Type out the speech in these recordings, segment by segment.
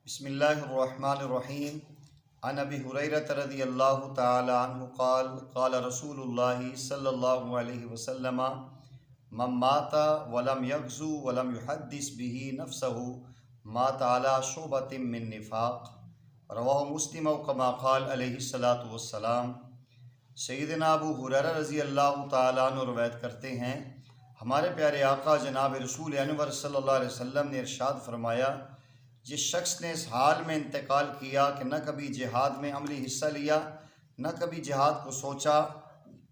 بسم اللہ الرحمن الرحیم عن ابی ہریرہ رضی اللہ تعالی عنہ قال قال رسول اللہ صلی اللہ علیہ وسلم من مات ولم یغزو ولم یحدث به نفسه مات علی شعبۃ من نفاق رواہ مسلم و کما قال علیہ الصلاۃ والسلام۔ سیدنا ابو ہریرہ رضی اللہ تعالی عنہ روایت کرتے ہیں، ہمارے پیارے آقا جناب رسول انور صلی اللہ علیہ وسلم نے ارشاد فرمایا، جس شخص نے اس حال میں انتقال کیا کہ نہ کبھی جہاد میں عملی حصہ لیا، نہ کبھی جہاد کو سوچا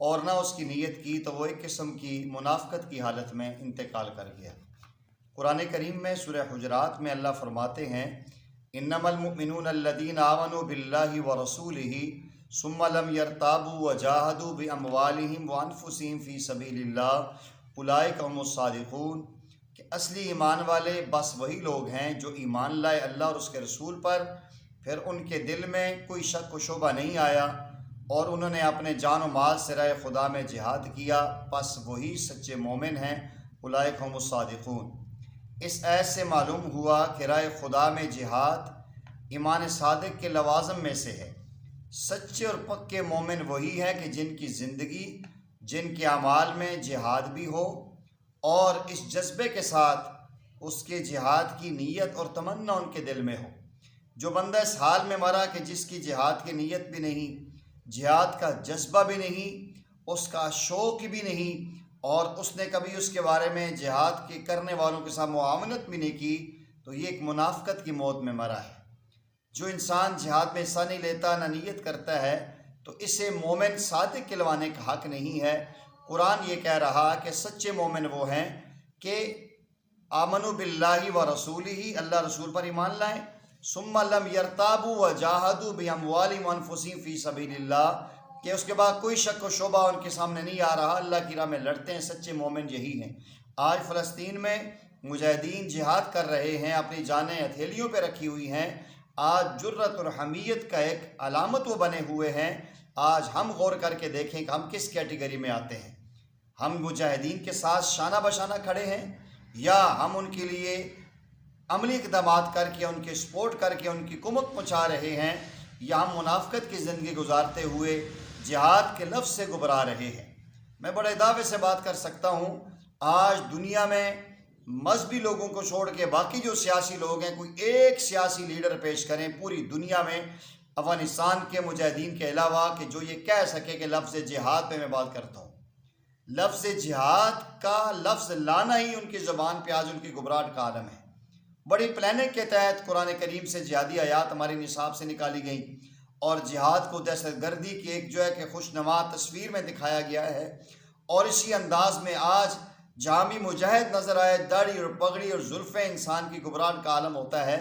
اور نہ اس کی نیت کی، تو وہ ایک قسم کی منافقت کی حالت میں انتقال کر گیا۔ قرآن کریم میں سورہ حجرات میں اللہ فرماتے ہیں، انما المؤمنون الذین آمنوا باللہ ورسولہ ثم لم یرتابوا وجاہدوا باموالہم وانفسہم فی سبیل اللہ اولئک هم الصادقون، کہ اصلی ایمان والے بس وہی لوگ ہیں جو ایمان لائے اللہ اور اس کے رسول پر، پھر ان کے دل میں کوئی شک و شبہ نہیں آیا اور انہوں نے اپنے جان و مال سے راہ خدا میں جہاد کیا، بس وہی سچے مومن ہیں، اولئک هم الصادقون۔ اس ایت سے معلوم ہوا کہ راہ خدا میں جہاد ایمان صادق کے لوازم میں سے ہے۔ سچے اور پکے مومن وہی ہیں کہ جن کی زندگی، جن کے اعمال میں جہاد بھی ہو اور اس جذبے کے ساتھ اس کے جہاد کی نیت اور تمنا ان کے دل میں ہو۔ جو بندہ اس حال میں مرا کہ جس کی جہاد کی نیت بھی نہیں، جہاد کا جذبہ بھی نہیں، اس کا شوق بھی نہیں، اور اس نے کبھی اس کے بارے میں جہاد کے کرنے والوں کے ساتھ معاونت بھی نہیں کی، تو یہ ایک منافقت کی موت میں مرا ہے۔ جو انسان جہاد میں حصہ نہیں لیتا، نہ نیت کرتا ہے، تو اسے مومن صادق کہلوانے کا حق نہیں ہے۔ قرآن یہ کہہ رہا کہ سچے مومن وہ ہیں کہ آمنوا باللہ ورسولہ، اللہ رسول پر ایمان لائیں، ثم لم یرتابوا وجاہدوا باموالہم وانفسہم فی سبیل اللہ، کہ اس کے بعد کوئی شک و شبہ ان کے سامنے نہیں آ رہا، اللہ کی راہ میں لڑتے ہیں۔ سچے مومن یہی ہیں۔ آج فلسطین میں مجاہدین جہاد کر رہے ہیں، اپنی جانیں ہتھیلیوں پہ رکھی ہوئی ہیں۔ آج جرت اور حمیت کا ایک علامت وہ بنے ہوئے ہیں۔ آج ہم غور کر کے دیکھیں کہ ہم کس کیٹیگری میں آتے ہیں۔ ہم مجاہدین کے ساتھ شانہ بشانہ کھڑے ہیں، یا ہم ان کے لیے عملی اقدامات کر کے، ان کے سپورٹ کر کے ان کی کمک پہنچا رہے ہیں، یا ہم منافقت کی زندگی گزارتے ہوئے جہاد کے لفظ سے گھبرا رہے ہیں۔ میں بڑے دعوے سے بات کر سکتا ہوں، آج دنیا میں مذہبی لوگوں کو چھوڑ کے باقی جو سیاسی لوگ ہیں، کوئی ایک سیاسی لیڈر پیش کریں پوری دنیا میں افغانستان کے مجاہدین کے علاوہ کہ جو یہ کہہ سکے کہ لفظ جہاد پہ میں بات کرتا ہوں۔ لفظ جہاد کا لفظ لانا ہی ان کی زبان پہ آج ان کی گھبراہٹ کا عالم ہے۔ بڑی پلاننگ کے تحت قرآن کریم سے جہادی آیات ہماری نصاب سے نکالی گئیں، اور جہاد کو دہشت گردی کی ایک جو ہے کہ خوشنما تصویر میں دکھایا گیا ہے، اور اسی انداز میں آج جہاں بھی مجاہد نظر آئے، داڑھی اور پگڑی اور زلفیں انسان کی گھبراہٹ کا عالم ہوتا ہے۔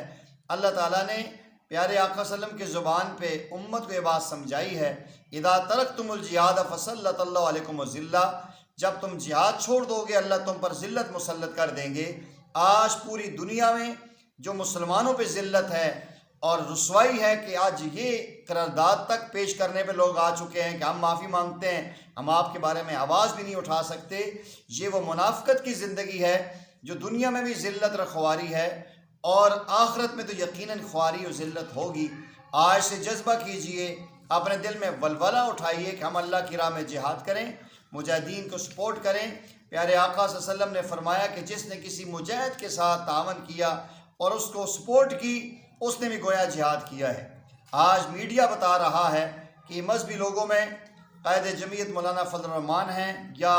اللہ تعالیٰ نے پیارے آقا صلی اللہ علیہ وسلم کی زبان پہ امت کو یہ بات سمجھائی ہے، اذا ترکتم الجہاد فسلط اللہ علیکم الذلہ، جب تم جہاد چھوڑ دو گے اللہ تم پر ذلت مسلط کر دیں گے۔ آج پوری دنیا میں جو مسلمانوں پہ ذلت ہے اور رسوائی ہے کہ آج یہ قرارداد تک پیش کرنے پہ لوگ آ چکے ہیں کہ ہم معافی مانگتے ہیں، ہم آپ کے بارے میں آواز بھی نہیں اٹھا سکتے۔ یہ وہ منافقت کی زندگی ہے جو دنیا میں بھی ذلت رکھواری ہے، اور آخرت میں تو یقیناً خواری اور ذلت ہوگی۔ آج سے جذبہ کیجئے، اپنے دل میں ولولہ اٹھائیے کہ ہم اللہ کی راہ میں جہاد کریں، مجاہدین کو سپورٹ کریں۔ پیارے آقا صلی اللہ علیہ وسلم نے فرمایا کہ جس نے کسی مجاہد کے ساتھ تعاون کیا اور اس کو سپورٹ کی، اس نے بھی گویا جہاد کیا ہے۔ آج میڈیا بتا رہا ہے کہ مذہبی لوگوں میں قائد جمعیت مولانا فضل الرحمان ہیں، یا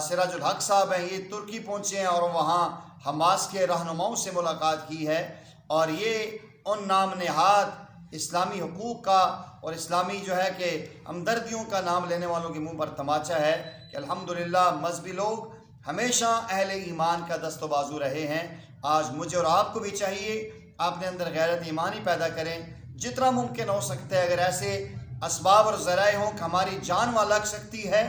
سراج الحق صاحب ہیں، یہ ترکی پہنچے ہیں اور وہاں حماس کے رہنماؤں سے ملاقات کی ہے، اور یہ ان نام نہاد اسلامی حقوق کا اور اسلامی جو ہے کہ ہمدردیوں کا نام لینے والوں کے منہ پر تماچا ہے کہ الحمدللہ مذہبی لوگ ہمیشہ اہل ایمان کا دست و بازو رہے ہیں۔ آج مجھے اور آپ کو بھی چاہیے اپنے اندر غیرت ایمانی پیدا کریں، جتنا ممکن ہو سکتا ہے۔ اگر ایسے اسباب اور ذرائع ہوں کہ ہماری جان وہاں لگ سکتی ہے،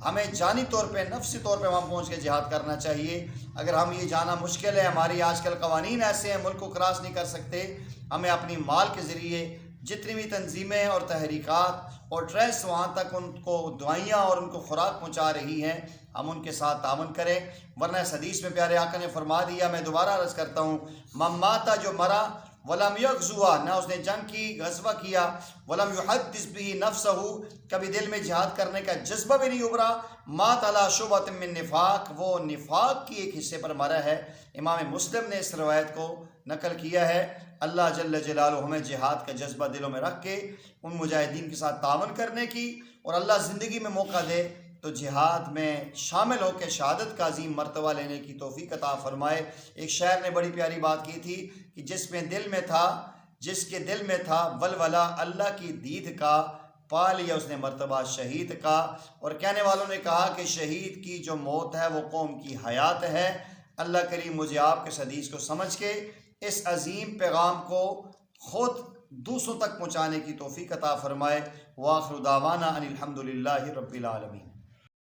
ہمیں جانی طور پہ، نفسی طور پہ وہاں پہنچ کے جہاد کرنا چاہیے۔ اگر ہم یہ جانا مشکل ہے، ہماری آج کل قوانین ایسے ہیں، ملک کو کراس نہیں کر سکتے، ہمیں اپنی مال کے ذریعے جتنی بھی تنظیمیں اور تحریکات اور ٹرسٹ وہاں تک ان کو دعائیاں اور ان کو خوراک پہنچا رہی ہیں، ہم ان کے ساتھ تعاون کریں۔ ورنہ اس حدیث میں پیارے آقا نے فرما دیا، میں دوبارہ عرض کرتا ہوں، من ماتا، جو مرا ولم یغزوا، نہ اس نے جنگ کی، غزوہ کیا، ولم یحدث به نفسہ، کبھی دل میں جہاد کرنے کا جذبہ بھی نہیں ابھرا، مات علی شعبۃ من نفاق، وہ نفاق کی ایک حصے پر مرا ہے۔ امام مسلم نے اس روایت کو نقل کیا ہے۔ اللہ جل جلالہ ہمیں جہاد کا جذبہ دلوں میں رکھ کے ان مجاہدین کے ساتھ تعاون کرنے کی، اور اللہ زندگی میں موقع دے تو جہاد میں شامل ہو کے شہادت کا عظیم مرتبہ لینے کی توفیق عطا فرمائے۔ ایک شاعر نے بڑی پیاری بات کی تھی کہ جس کے دل میں تھا ولولہ اللہ کی دید کا، پا لیا اس نے مرتبہ شہید کا۔ اور کہنے والوں نے کہا کہ شہید کی جو موت ہے وہ قوم کی حیات ہے۔ اللہ کریم مجھے آپ کے اس حدیث کو سمجھ کے اس عظیم پیغام کو خود دوسروں تک پہنچانے کی توفیق عطا فرمائے۔ وآخر دعوانا ان الحمد للہ رب العالمین۔